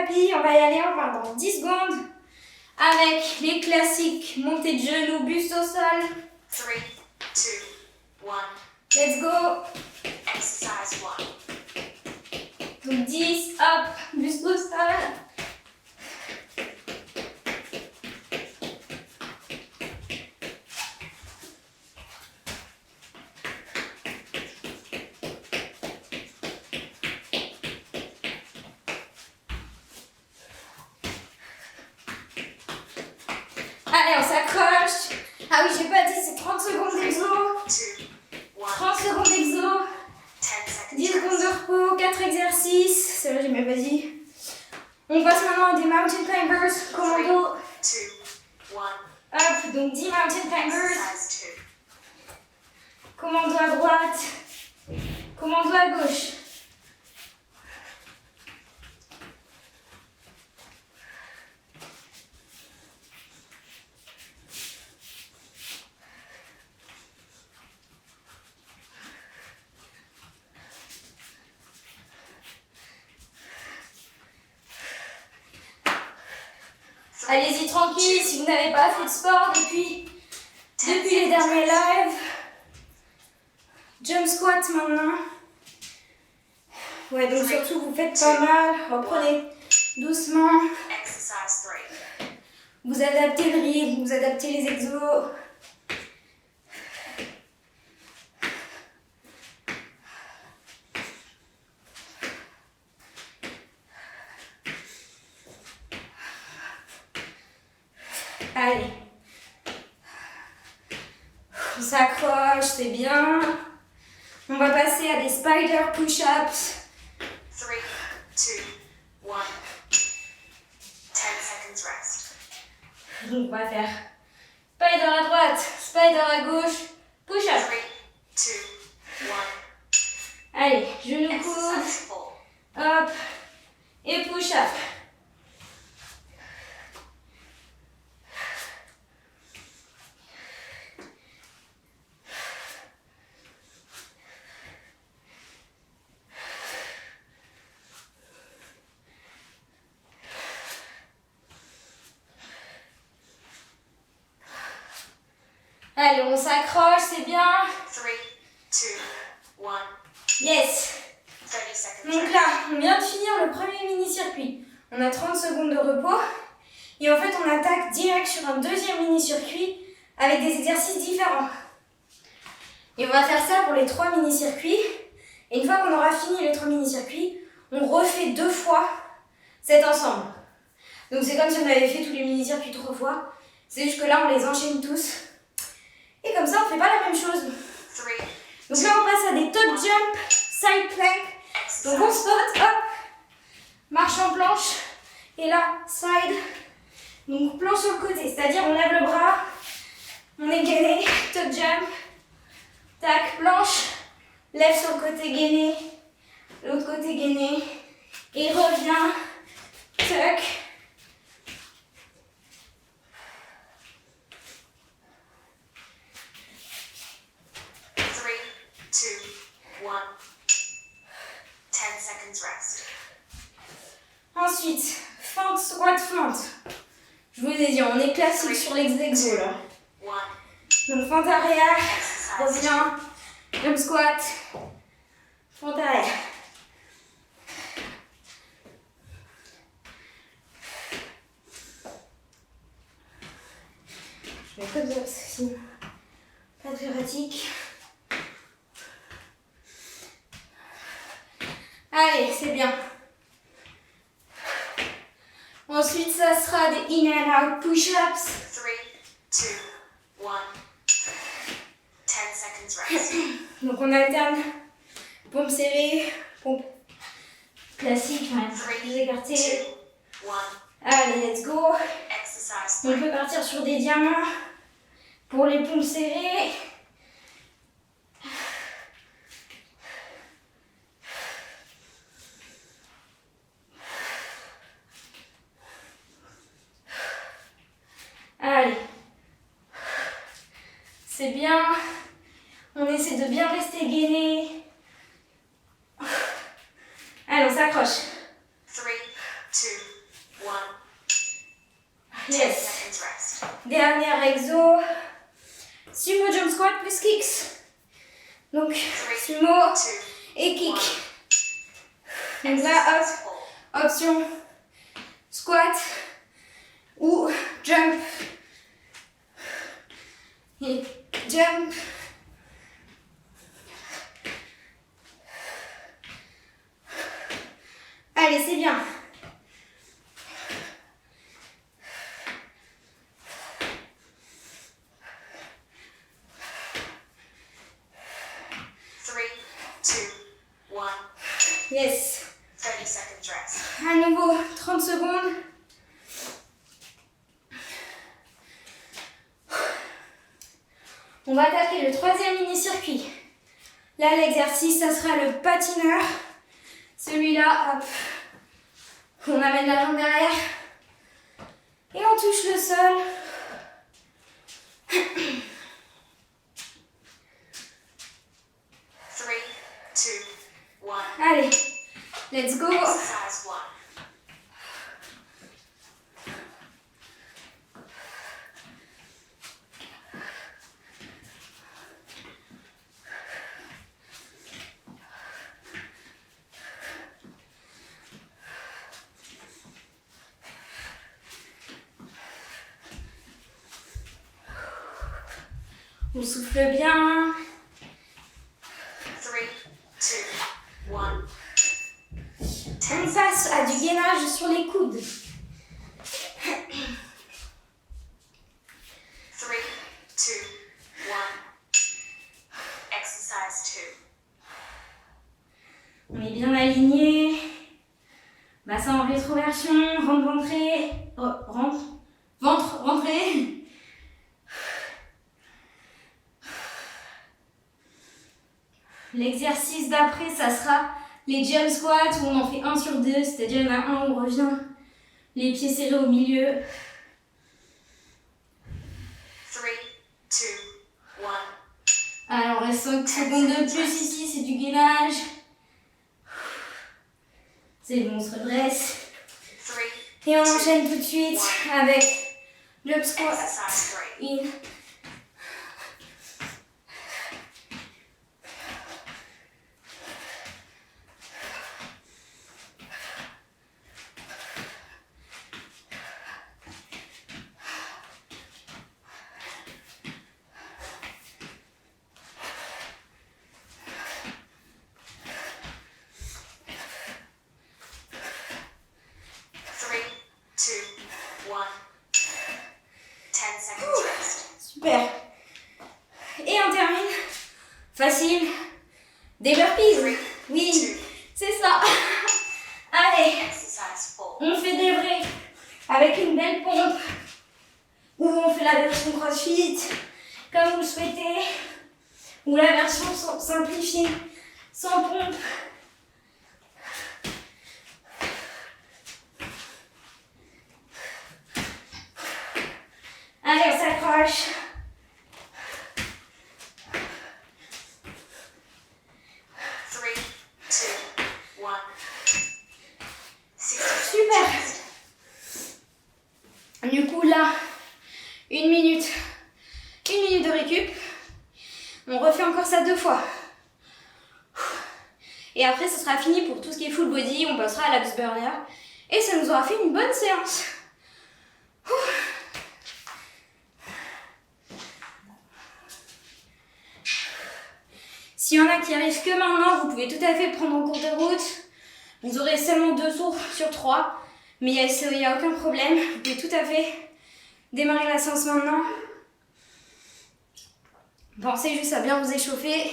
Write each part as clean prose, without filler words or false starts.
tapis. On va y aller, on va dans 10 secondes. Avec les classiques montée de genoux, buste au sol. 3, 2, 1. Let's go. Exercise 1. Donc 10, hop, buste au sol. Allez, on s'accroche. Ah oui, j'ai pas dit, c'est 30 secondes d'exo. 30 secondes d'exo. 10 secondes de repos, 4 exercices. C'est vrai, j'ai même pas dit. On passe maintenant à des mountain climbers, commando. 2, 1. Hop, donc 10 mountain climbers. Exercise 2. Commando à droite. Commando à gauche. Allez-y tranquille si vous n'avez pas fait de sport depuis les derniers lives. Jump squat maintenant. Ouais, donc surtout vous faites pas mal. Reprenez doucement. Exercise 3. Vous adaptez le rythme, vous adaptez les exos. Allez. On s'accroche, c'est bien. On va passer à des spider push-ups. 3, 2, 1. 10 seconds rest. Donc on va faire spider à droite, spider à gauche, push-up. 3, 2, 1. Allez, genou coude, Exercise 4. hop, et push-up. Allez, on s'accroche, c'est bien. 3, 2, 1. Yes. 30 seconds Donc rest. là, on vient de finir le premier mini-circuit. On a 30 secondes de repos. Et en fait, on attaque direct sur un deuxième mini-circuit avec des exercices différents. Et on va faire ça pour les 3 mini-circuits. Et une fois qu'on aura fini les 3 mini-circuits, on refait 2 fois cet ensemble. Donc c'est comme si on avait fait tous les mini-circuits 3 fois. C'est juste que là, on les enchaîne tous. Et comme ça, on fait pas la même chose. 3. Donc là, on passe à des top jump, side plank. Donc on spot, hop, marche en planche. Et là, side. Donc planche sur le côté, c'est-à-dire on lève le bras, on est gainé, top jump. Tac, planche, lève sur le côté gainé, l'autre côté gainé. Et revient, tuck. Ensuite, fente, squat, fente. Je vous ai dit, on est classique sur les exos là. Donc fente arrière, reviens, jump squat, fente arrière. Je vais comme ça parce que sinon, pas très pratique. Allez, c'est bien. Ensuite, ça sera des in and out push-ups. 3, 2, 1. 10 seconds rest. Donc on alterne pompe serrée, pompe classique, enfin, 3, plus 2, écartée. 1. Allez, let's go. Exercise On 3. peut partir sur des diamants pour les pompes serrées. Allez. C'est bien. On essaie de bien rester gainé. Allez, on s'accroche. 3, 2, 10 Yes. seconds rest. Dernier exo. Sumo jump squat plus kicks. Donc, 3, sumo 2, et kick. 1. Donc là, Exercise 4. hop, option squat ou jump. Et jump. Allez, c'est bien. Yes. 30 seconds rest. À nouveau, 30 secondes. On va attaquer le troisième mini-circuit. Là, l'exercice, ça sera le patineur. Celui-là, hop. On amène la jambe derrière. Et on touche le sol. Three, two, one. Allez, let's go. Exercise 1. On souffle bien. 3, 2, 1. On passe à du gainage sur les coudes. 3, 2, 1. Exercise 2. On est bien aligné. Bassin en rétroversion, ventre ventré. Ventre rentré. L'exercice d'après, ça sera les jump squats où on en fait 1 sur 2, c'est-à-dire il y en a un où on revient les pieds serrés au milieu. 3, 2, 1. Alors, on reste 5 secondes de plus ici, c'est du gainage. C'est bon, on se redresse. 3, Et on enchaîne tout de suite avec jump squat. exercise 3. In. Super. Et on termine. Facile. Des burpees. Oui, c'est ça. Allez, Exercise 4. on fait des vrais avec une belle pompe. Ou on fait la version crossfit, comme vous le souhaitez. Ou la version simplifiée, sans pompe. Allez, on s'accroche. Super. Du coup là, une minute de récup. On refait encore ça 2 fois. Et après, ce sera fini pour tout ce qui est full body. On passera à l'abs burner. Et ça nous aura fait une bonne séance. S'il y en a qui arrivent que maintenant, vous pouvez tout à fait prendre en cours de route. Vous aurez seulement 2 tours sur 3. Mais il n'y a aucun problème. Vous pouvez tout à fait démarrer la séance maintenant. Pensez juste à bien vous échauffer.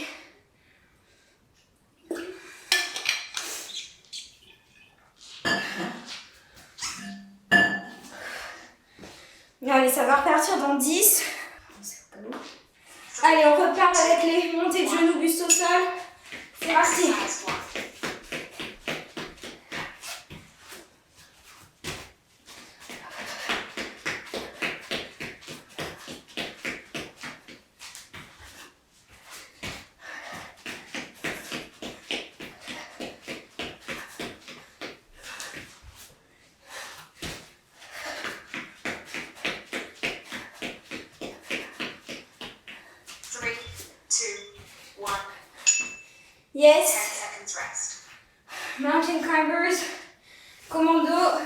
Allez, ça va repartir dans 10. Allez, on repart avec les montées de genoux, buste au sol. C'est parti. Exercise 1. Yes. 10 seconds rest. Mountain climbers. Commando.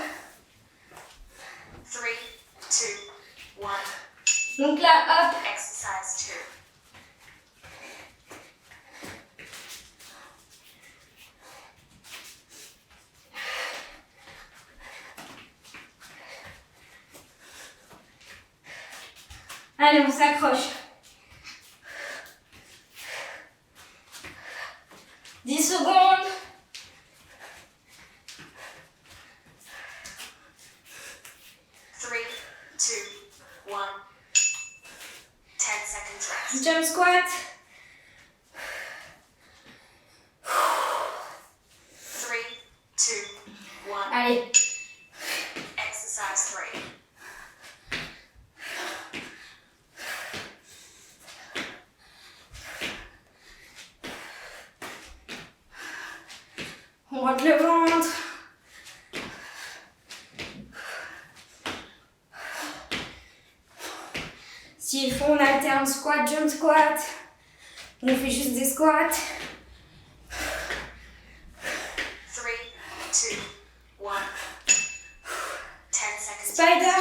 3, 2, 1. Donc là, hop. Exercise 2. Allez, on s'accroche. 10 secondes. Three, two, one. 10 seconds rest. Jump squat. 3, 2, 1. Allez. Exercise 3. On rentre le ventre. S'il faut, on alterne squat, jump squat. On fait juste des squats. 3, 2, 1. 10 seconds. Spider.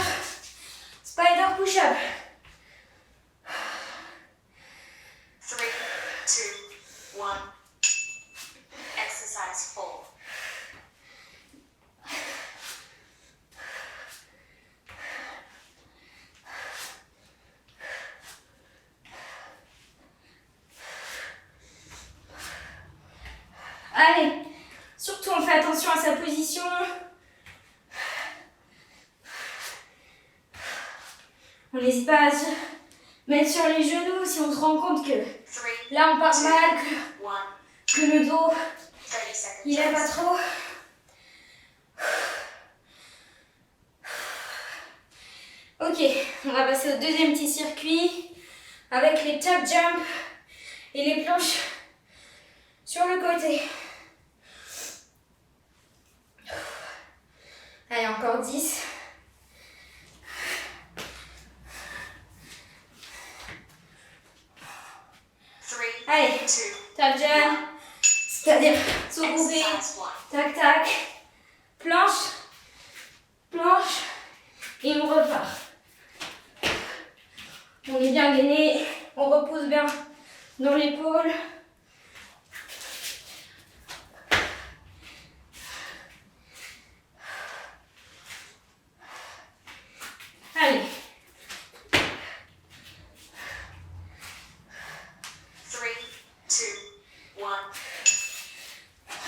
Spider push-up. 3, 2, 1. Exercise 4. Allez. Surtout, on fait attention à sa position. On n'hésite pas à se mettre sur les genoux si on se rend compte que 3, là, on part 2, mal, 1. que le dos, 30 seconds. il est pas rest. trop. Ok, on va passer au deuxième petit circuit avec les top jump et les planches sur le côté. Allez, encore 10. Allez, 2, top jump, c'est-à-dire se rouler, exercise 1. tac tac, planche, planche, et on repart. On est bien gainé, on repose bien dans l'épaule. Allez, 3, 2, 1.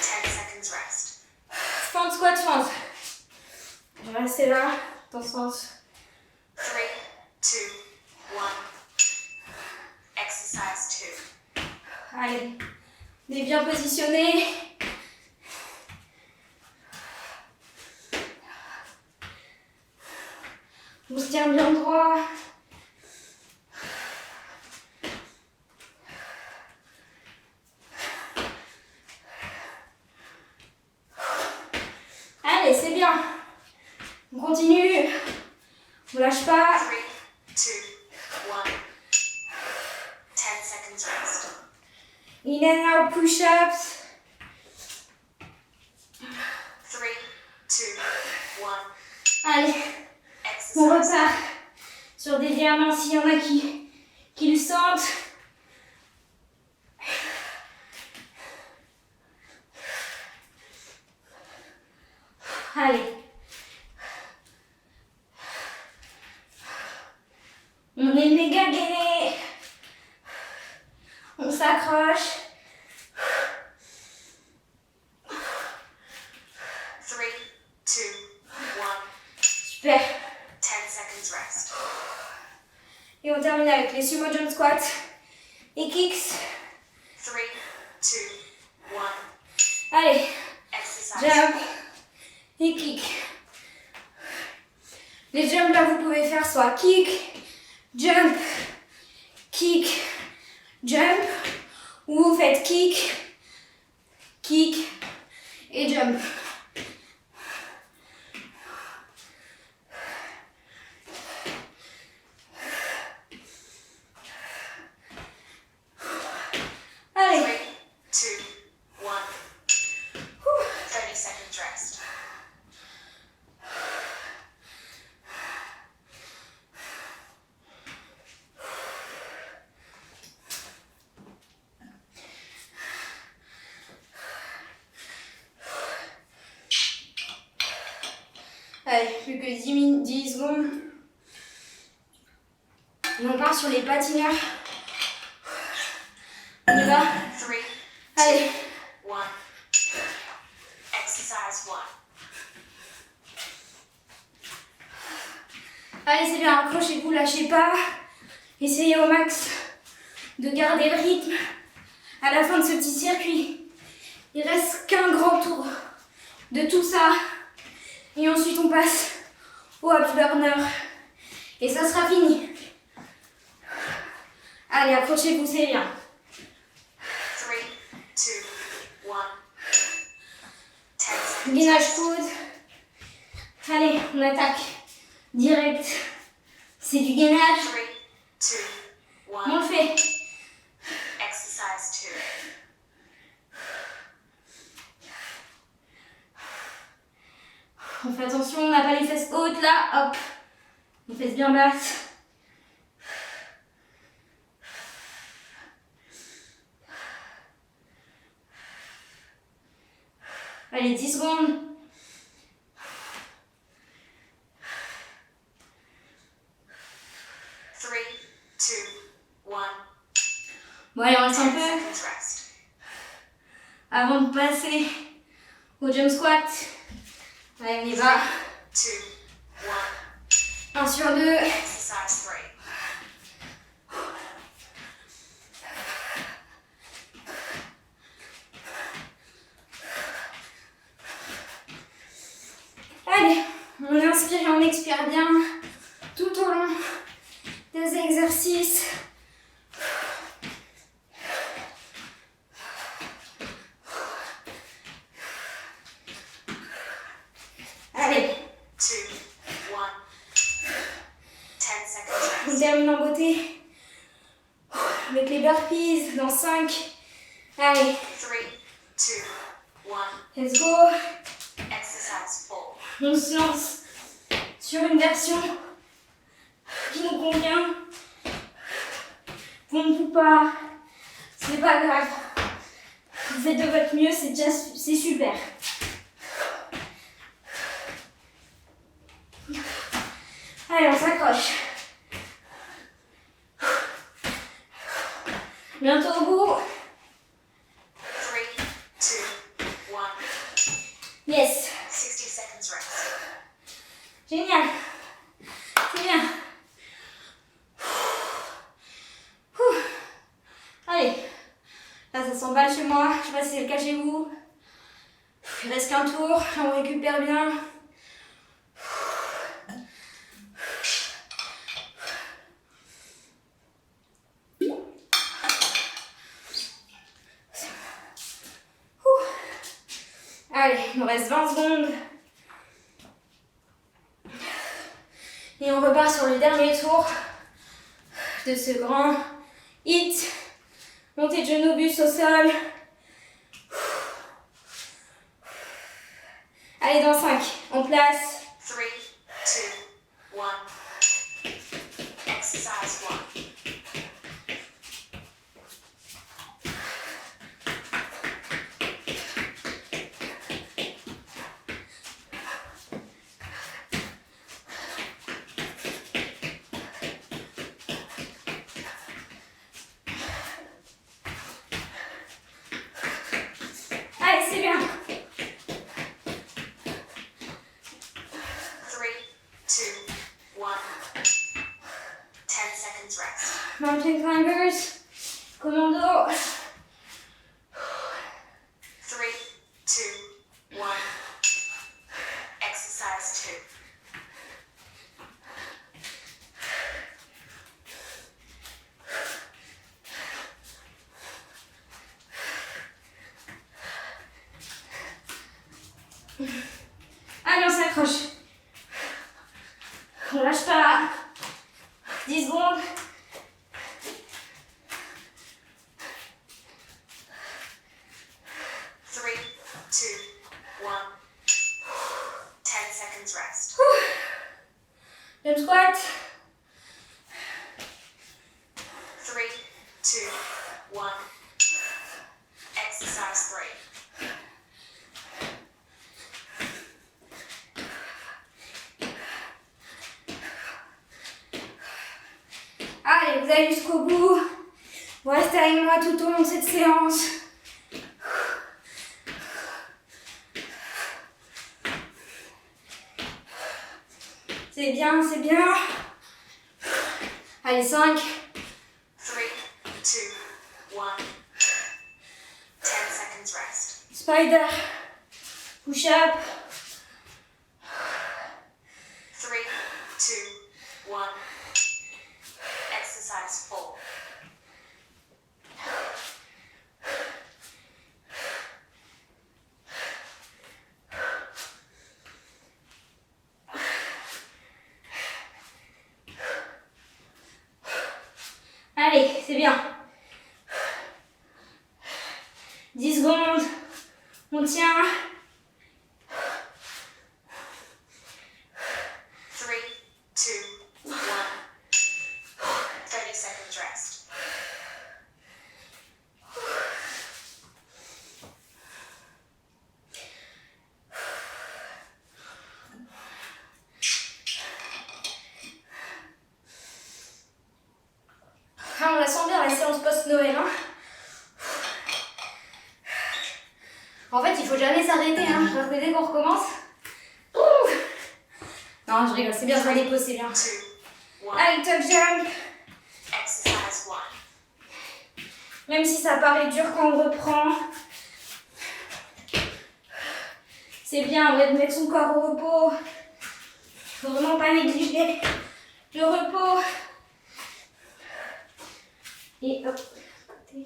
10 seconds rest. fente, squat, fente. Je vais rester là, dans ce sens. 3, 2, 1. Exercise 2. Allez, on est bien positionné. On se tient bien droit. Allez, c'est bien. On continue. On lâche pas. 3, 2, 1. 10 seconds rest. In and out push-ups. 3, 2, 1. Allez, on Exercise. repart sur des diamants s'il y en a qui le sentent. Allez. On est méga gainé. On s'accroche. 3, 2, 1. Super. 10 seconds rest. Et on termine avec les sumo jump squats et kicks. 3, 2, 1. Allez, Exercise. jump et kick. Les jumps là, vous pouvez faire soit kick, jump, kick, jump, ou vous faites kick, kick et jump. Allez, 3, 2, seconds rest. Allez, plus que 10 secondes. Et on part sur les patineurs. On y va. 3, Allez. 1. Exercise 1. Allez, c'est bien, accrochez-vous, lâchez pas. Essayez au max de garder le rythme à la fin de ce petit circuit. Il reste qu'un grand tour de tout ça. Et ensuite, on passe au happy burner. Et ça sera fini. Allez, accrochez-vous, c'est bien. 3, 2, 1. 10 seconds. Gainage coude. Allez, on attaque. Direct. C'est du gainage. 3, 2, On 1. le fait. Exercise 2. On fait attention, on n'a pas les fesses hautes là. Hop. Les fesses bien basses. Allez, 10 secondes. Three, two, 1. Bon, allez, on 10 reste un peu seconds rest. avant de passer au jump squat. Allez, on y va. 2, 1. 1 sur 2. Exercise 3. Allez, on inspire et on expire bien tout au long des exercices. Allez, 2, 1. 10 seconds on rest. termine en beauté avec les burpees dans 5. Allez, 3, 2, 1. let's go. Exercise 4. On se lance sur une version qui nous convient. Pompe ou pas, c'est pas grave. Vous faites de votre mieux, c'est super. Allez, on s'accroche. Bientôt au bout. 3, 2, 1. Yes. 60 seconds rest. Génial. C'est bien. Ouh. Allez. Là, ça s'emballe chez moi. Je sais pas si c'est le cas chez vous. Il reste qu'un tour. Là, on récupère bien. Allez, il nous reste 20 secondes. Et on repart sur le dernier tour de ce grand hit. Montée de genoux, bus au sol. Allez, dans 5, en place. 3, 2, 1. Exercise 1. Allez, c'est bien. 3, 2, 1. 10 seconds rest. Mountain climbers. Commando. 3, 2, 1. Exercise 2. Allez, on s'accroche. On lâche pas. 10 secondes. 3, 2, 1. squat. 3, 2, 1. Exercise 3. Allez, vous allez jusqu'au bout. Vous restez avec moi tout au long de cette séance. C'est bien, c'est bien. Allez, 5. 3, 2, 1. 10 seconds rest. Spider. Push-up. 3, 2, 1. Exercise 4. Allez, c'est bien. 10 secondes. On tient. 3, 2, 1. 30 seconds rest. Ah, on la sent bien la séance post-Noël. Hein. En fait, il faut jamais s'arrêter. Hein. Parce que dès qu'on recommence. Ouh. Non, je rigole, c'est bien, ça dépose, c'est bien. 2, 1. Allez, tuck jump. Exercise 1. Même si ça paraît dur quand on reprend. C'est bien, on va mettre son corps au repos. Faut vraiment pas négliger le repos. Et hop. 3,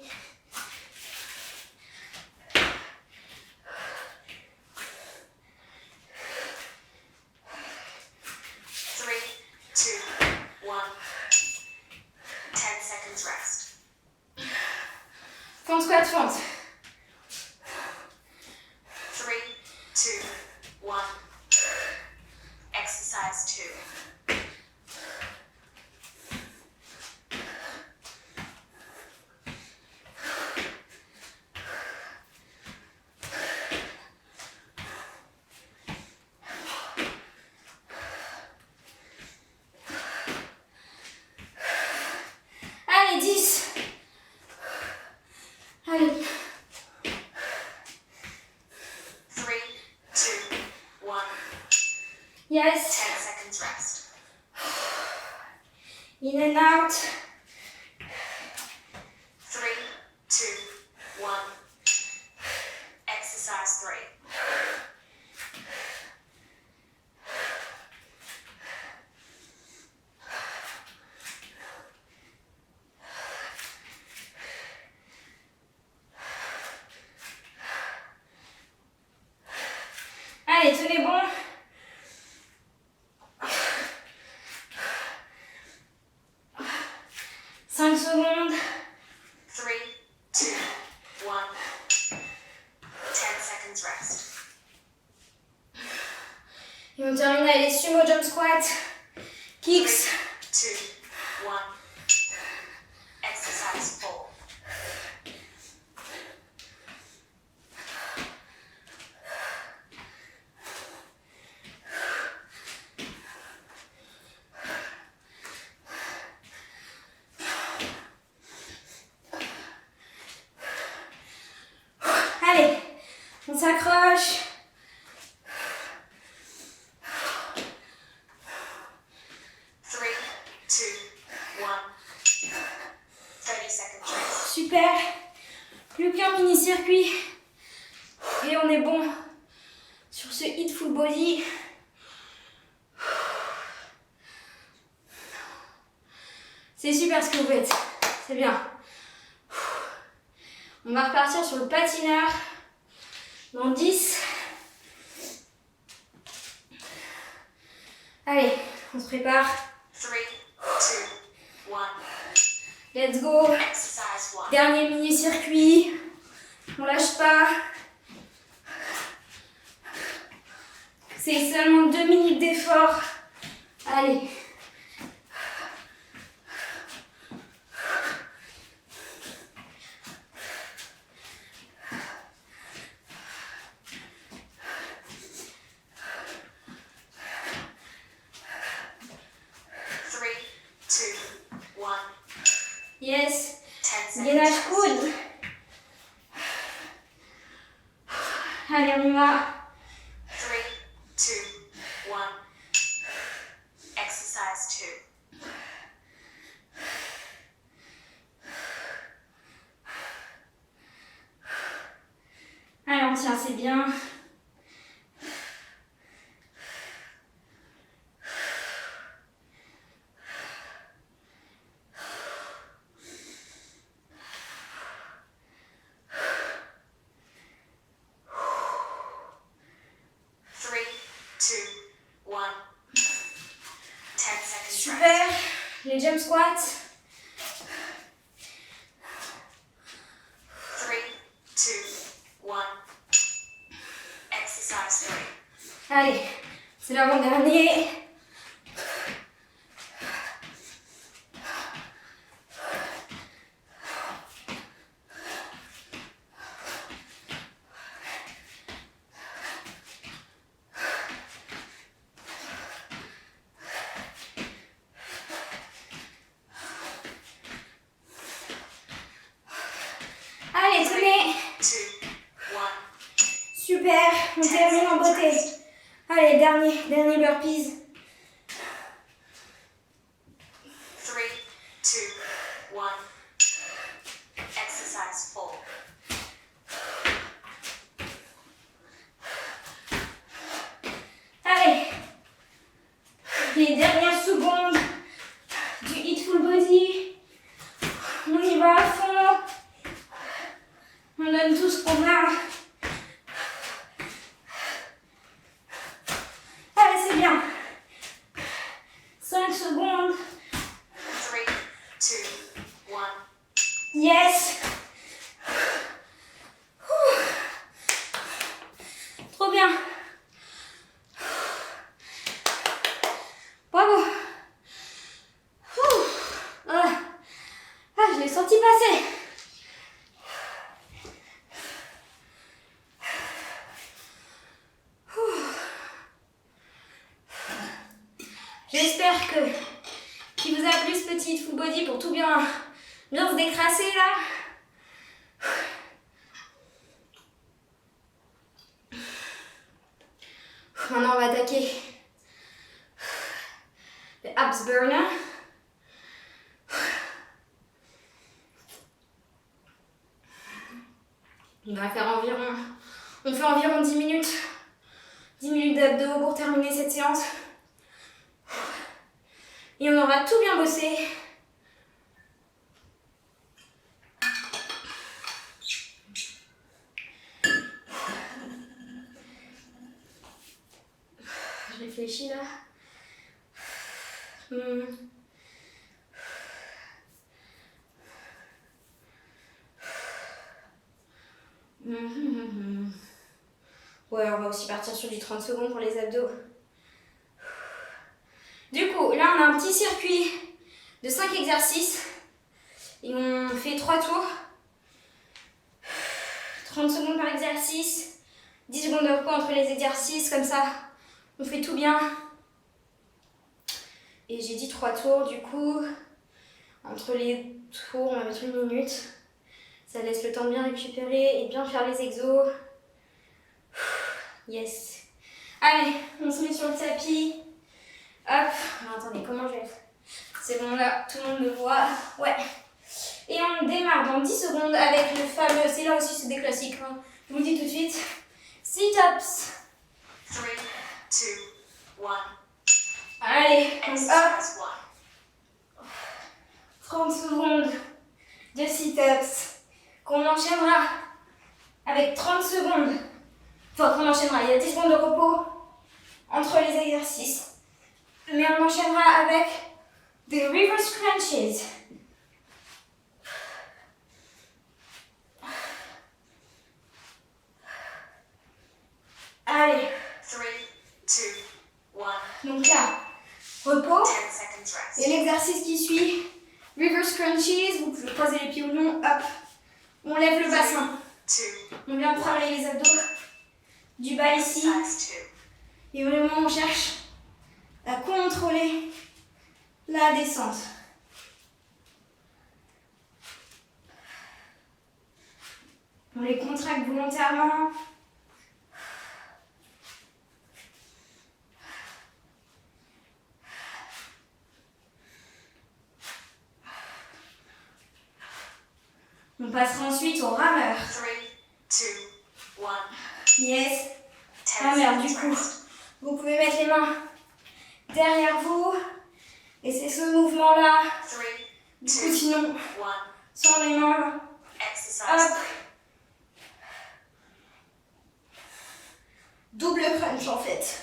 2, 1. 10 seconds rest. Front squat, front. 3, 2, 1. Exercise 2. Allez, 10. Allez. 3, 2, 1. Yes. 10 seconds rest. In and out. 3, 2, 1. Exercise 3. Allez, tenez bon. Cinq secondes. 3, 2, 1. 10 seconds rest. Et on termine avec les sumo jump squat. Kicks. 2, 1. Exercise 4. Allez, on s'accroche. 3, 2, 1. 30 seconds rest. Super. Plus qu'un mini-circuit. Et on est bon sur ce hit full body. C'est super ce que vous faites. C'est bien. On va repartir sur le patineur dans 10. Allez, on se prépare. 3, 2, 1. Let's go. Exercise 1. Dernier mini-circuit. On lâche pas. C'est seulement 2 minutes d'effort. Allez, coude. Allez, on y va. 3, 2, 1. Exercise 2. Allez, on tient, c'est bien. Super. Les jump squats. 3, 2, 1. Exercise 3. Allez, c'est l'avant-dernier. Allez, tenez. 2, 1. Super, on termine en beauté. Allez, dernier burpees. 3, 2, 1. Exercise 4. Allez, les dernières secondes du hit full body. On y va à fond. On donne tout ce qu'on a. Allez, c'est bien. 5 secondes. 3, 2, 1. Yes. Trop bien. Bravo. Je l'ai senti passer. J'espère qu'il vous a plu ce petit full body pour tout bien se décrasser là. Maintenant on va attaquer le abs burner. On fait environ 10 minutes. 10 minutes d'abdos pour terminer cette séance. Et on aura tout bien bossé. Je réfléchis là. Ouais, on va aussi partir sur du 30 secondes pour les abdos. Du coup, là on a un petit circuit de 5 exercices. Et on fait 3 tours. 30 secondes par exercice. 10 secondes de repos entre les exercices, comme ça on fait tout bien. Et j'ai dit 3 tours, du coup, entre les tours on va mettre 1 minute. Ça laisse le temps de bien récupérer et bien faire les exos. Yes. Allez, on se met sur le tapis. Hop. Alors, attendez, comment je vais faire? C'est bon là, tout le monde me voit. Ouais. Et on démarre dans 10 secondes avec le fameux, c'est là aussi c'est des classiques, hein. Je vous le dis tout de suite. Sit-ups. 3, 2, 1. Allez, hop. Exercise 1. 30 secondes de sit-ups qu'on enchaînera avec 30 secondes. Enfin, qu'on enchaînera, il y a 10 secondes de repos entre les exercices. Mais on enchaînera avec des reverse crunches. Allez. 3, 2, 1. Donc là, repos. 10 seconds rest. Et l'exercice qui suit, reverse crunches. Vous pouvez croiser les pieds ou non. Hop. On lève le bassin. 2, On vient travailler les abdos. Du bas ici. exercise 2. Et vraiment, on cherche à contrôler la descente. On les contracte volontairement. On passera ensuite au rameur. 3, 2, 1. Yes. 10 Rameur, du seconds coup, rest. vous pouvez mettre les mains derrière vous. Et c'est ce mouvement-là. 3, Du coup, sinon, 1. sans les mains. Exercise Hop. 3. Double crunch en fait.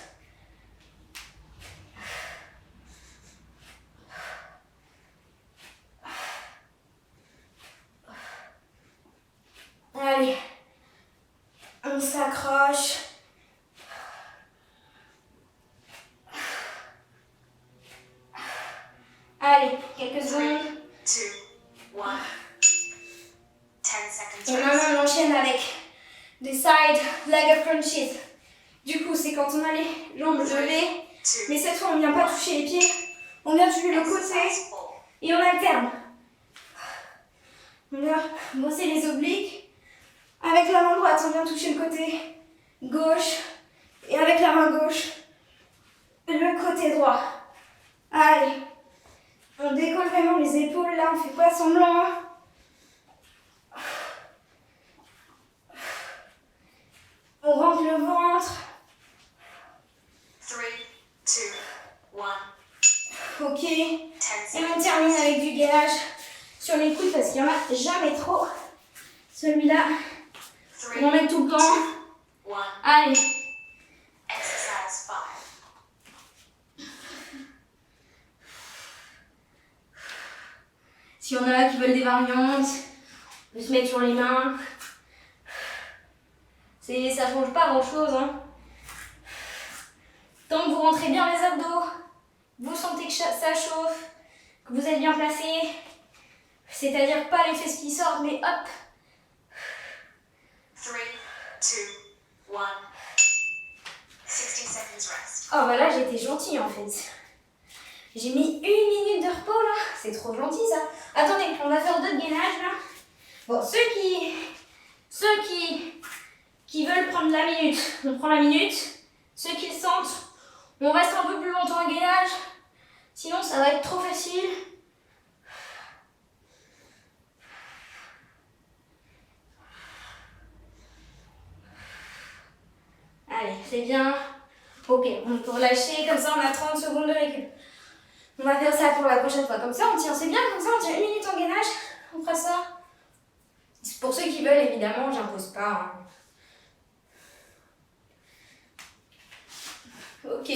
Allez, on s'accroche. Allez, quelques 3, secondes. 2, 1. 10 seconds Et rest. maintenant, on enchaîne avec des side leg up crunches. Du coup, c'est quand on a les jambes levées, 2, mais cette fois, on ne vient pas toucher les pieds. On vient toucher le côté exercise 4. et on alterne. On vient bosser les obliques. Avec la main droite, on vient toucher le côté gauche. Et avec la main gauche, le côté droit. Allez. On décolle vraiment les épaules là, on fait pas semblant. On rentre le ventre. 3, 2, 1. Ok. 10 Et on seconds termine rest. avec du gainage sur les coudes parce qu'il n'y en a jamais trop. Celui-là, 3, on en met tout le temps. 2, 1. Allez. Exercise 5. Si on en a qui veulent des variantes, on peut se mettre sur les mains. Ça change pas grand chose. Hein. Tant que vous rentrez bien les abdos, vous sentez que ça chauffe, que vous êtes bien placé. C'est-à-dire pas les fesses qui sortent, mais hop. 3, 2, 1. 60 seconds rest. Oh bah là j'étais gentille en fait. J'ai mis 1 minute de repos là. C'est trop gentil ça. Attendez, on va faire d'autres gainages là. Bon, ceux qui veulent prendre la minute, on prend la minute. Ceux qui le sentent, on reste un peu plus longtemps en gainage. Sinon ça va être trop facile. Allez, c'est bien. Ok, on peut relâcher, comme ça on a 30 secondes de récup. On va faire ça pour la prochaine fois. Comme ça on tient, c'est bien, comme ça on tient 1 minute en gainage. On fera ça. Pour ceux qui veulent, évidemment, j'impose pas. Hein. Ok.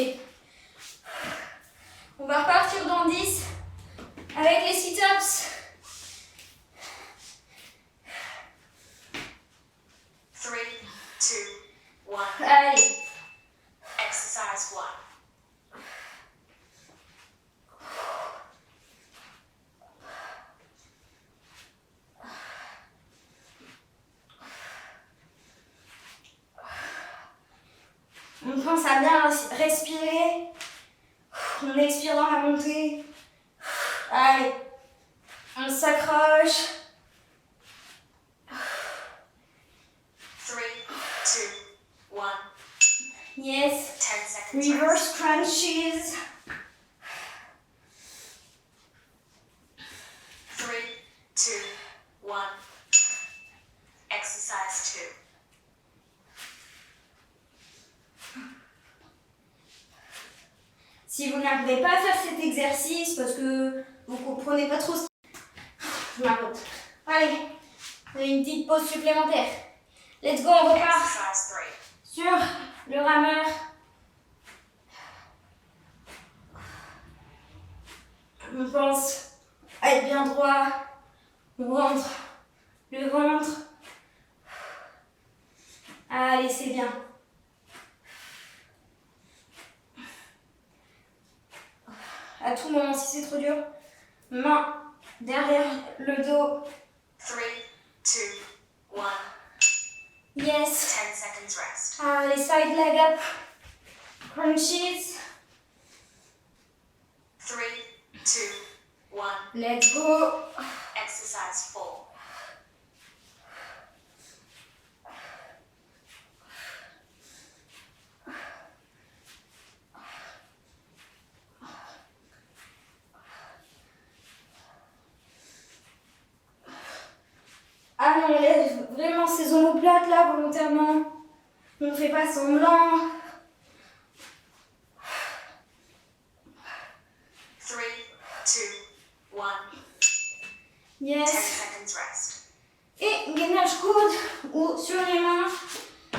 On va repartir dans 10 avec les sit-ups. 3, 2, 1. Allez. Exercise 1. On pense à bien respirer. On expire dans la montée. Allez. On s'accroche. 3, 2, 1. Yes. 10 seconds rest. Reverse crunches. 3, 2, 1. Exercise 2. Si vous n'arrivez pas à faire cet exercice parce que vous ne comprenez pas trop, je m'arrête. Allez, vous avez une petite pause supplémentaire. Let's go, on repart Exercise 3. sur le rameur. On pense à être bien droit. On rentre le ventre. Allez, c'est bien. À tout moment, si c'est trop dur, main derrière le dos. 3, 2, 1. Yes. 10 seconds rest. Allez, side leg up. Crunches. 3, 2, 1. Let's go. Exercise 4. volontairement. On ne fait pas semblant. 3, 2, 1. 10 Yes. seconds rest. Et gainage coude ou sur les mains.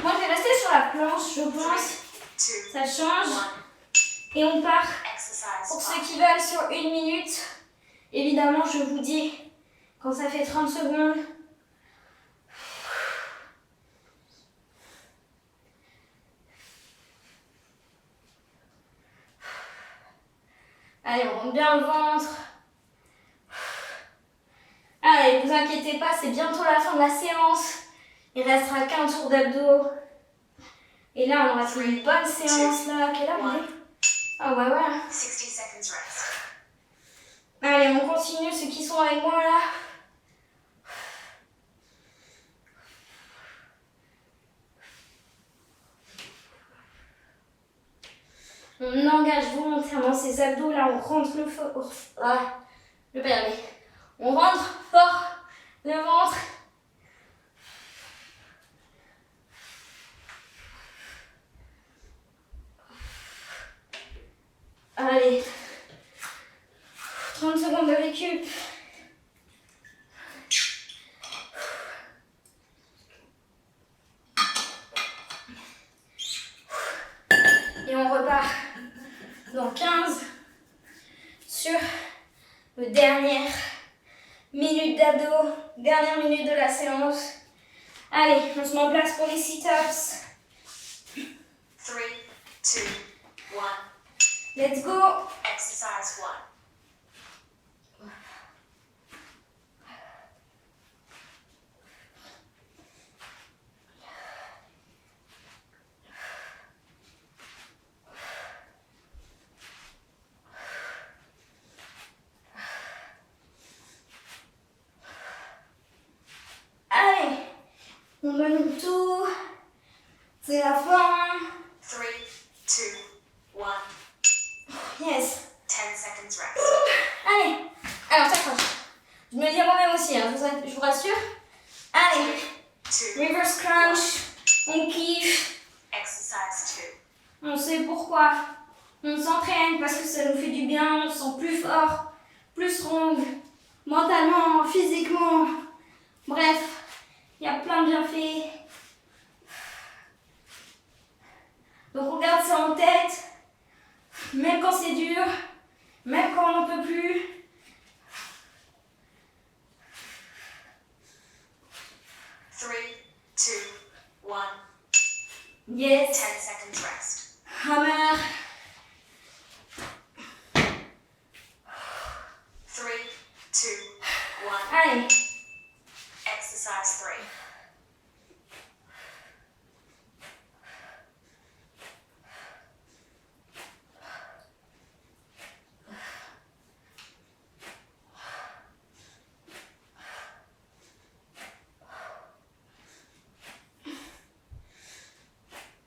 Moi, je vais rester sur la planche, je 3, pense. 2, Ça change. 1. Et on part. Exercise Pour ceux 5. qui veulent sur 1 minute. Évidemment, je vous dis quand ça fait 30 secondes. Allez, on rentre bien le ventre. Allez, vous inquiétez pas, c'est bientôt la fin de la séance. Il restera qu'un tour d'abdos. Et là, on aura fait une bonne séance là. Quelle heure il est? Ah ouais, ouais. 60 seconds rest. Allez, on continue, ceux qui sont avec moi là. On engage volontairement ces abdos là, on rentre le fort. Ah, je vais pas y arriver. On rentre fort le ventre. Allez. 30 secondes de récup. Et on repart dans 15 sur le dernière minute d'abdos, dernière minute de la séance. Allez, on se met en place pour les sit-ups. 3, 2, 1. Let's go. Exercise 1. Allez, on donne tout. C'est la fin. 3, 2, 1. Yes. 10 seconds rest. Allez, alors s'accroche. Je me le dis à moi-même aussi, hein, je vous rassure. Allez, 2. reverse crunch, on kiffe, Exercise 2. on sait pourquoi. On s'entraîne parce que ça nous fait du bien, on se sent plus fort, plus strong, mentalement, physiquement. Bref, il y a plein de bienfaits. Donc on garde ça en tête, même quand c'est dur, même quand on n'en peut plus. Three, 2, 1. Yes. 10 seconds rest. Hammer. 3, 2, 1. Allez. Exercise 3.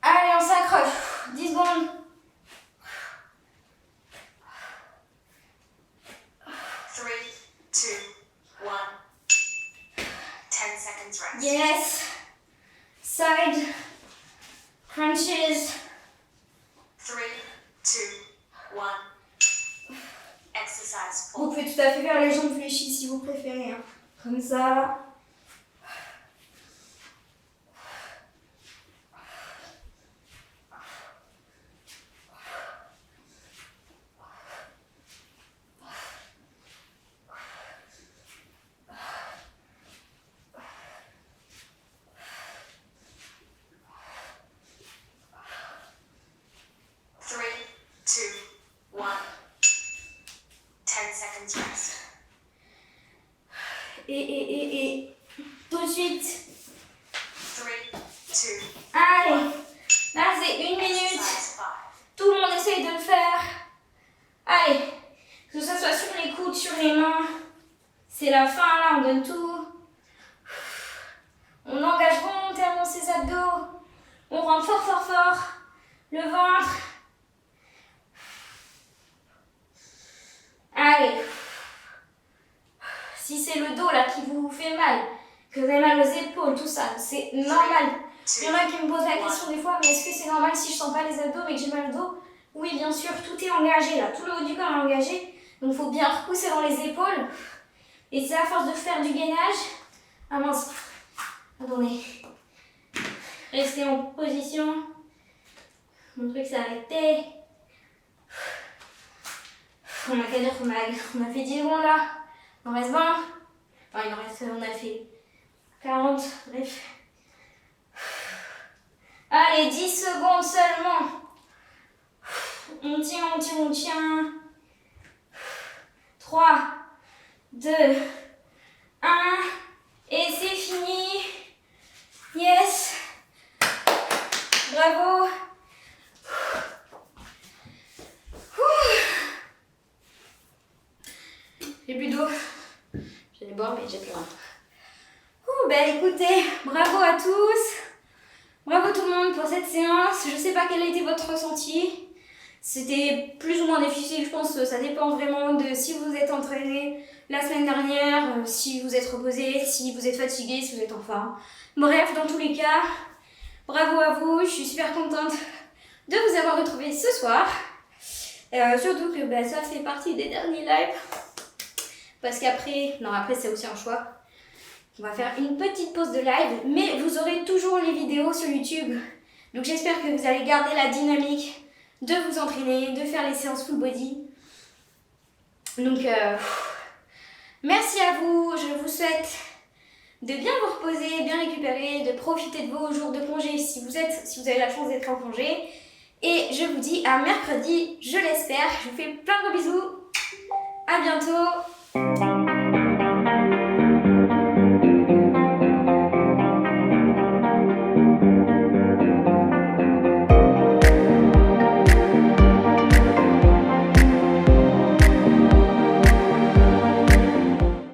Allez, on s'accroche. 10 secondes. 3, 2, 1. 10 seconds rest. Yes. Side crunches. 3, 2, 1. Exercise 4. Vous pouvez tout à fait faire les jambes fléchies si vous préférez. Hein. Comme ça. Three, 2, 1. 10 seconds rest. Et tout de suite. 3, 2. Allez. Là, c'est 1 minute. Exercise 5. Tout le monde essaye de le faire. Allez. Que ce soit sur les coudes, sur les mains. C'est la fin, là, on donne tout. On engage volontairement ses abdos. On rentre fort, fort, fort. Le ventre. Allez. Si c'est le dos là qui vous fait mal, que vous avez mal aux épaules, tout ça, c'est normal. Il y en a qui me posent la question des fois, mais est-ce que c'est normal si je sens pas les abdos mais que j'ai mal au dos? Oui, bien sûr, tout est engagé là, tout le haut du corps est engagé. Donc il faut bien repousser dans les épaules. Et c'est à force de faire du gainage. Ah mince, attendez. Restez en position. Mon truc s'est arrêté. On a qu'à dire qu'on a fait 10 secondes là. Il en reste 20. Enfin, il en reste, on a fait 40, bref. Allez, 10 secondes seulement. On tient, on tient, on tient. 3, 2, 1. Et c'est fini. Yes. Bravo. J'ai plus d'eau. J'allais boire, mais j'ai plus rien. Ben écoutez, bravo à tous. Bravo tout le monde pour cette séance. Je sais pas quel a été votre ressenti. C'était plus ou moins difficile, je pense. Ça dépend vraiment de si vous êtes entraîné la semaine dernière, si vous êtes reposé, si vous êtes fatigué, si vous êtes en forme. Bref, dans tous les cas, bravo à vous. Je suis super contente de vous avoir retrouvé ce soir. Surtout que ça fait partie des derniers lives. Parce qu'après, non, après c'est aussi un choix. On va faire une petite pause de live, mais vous aurez toujours les vidéos sur YouTube. Donc j'espère que vous allez garder la dynamique de vous entraîner, de faire les séances full body. Donc merci à vous, je vous souhaite de bien vous reposer, bien récupérer, de profiter de vos jours de congé si vous avez la chance d'être en congé. Et je vous dis à mercredi, je l'espère. Je vous fais plein de gros bisous. À bientôt.